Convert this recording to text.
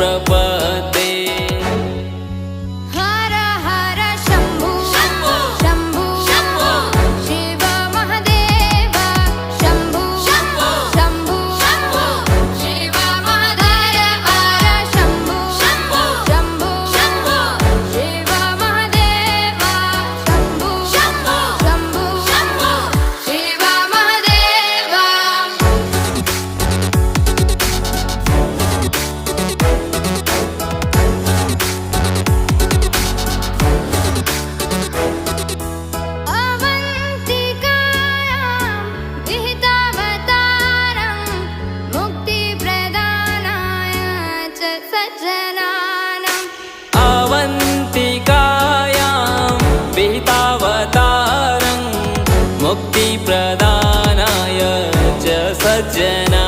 प्रपद्ये। हर हर शम्भु शम्भु शम्भु शम्भु शिव महादेव शम्भु शम्भु शम्भु शम्भु शिव महादेव हर शम्भु शम्भु शम्भु शम्भु शिव महादेव शम्भु शम्भु शम्भु शम्भु शिव महादेव। अवन्तिकायां विहितावतारं मुक्तिप्रदानाय च सज्जनानाम्। अवन्तिकायां विहितावतारं मुक्तिप्रदानाय च सज्जना।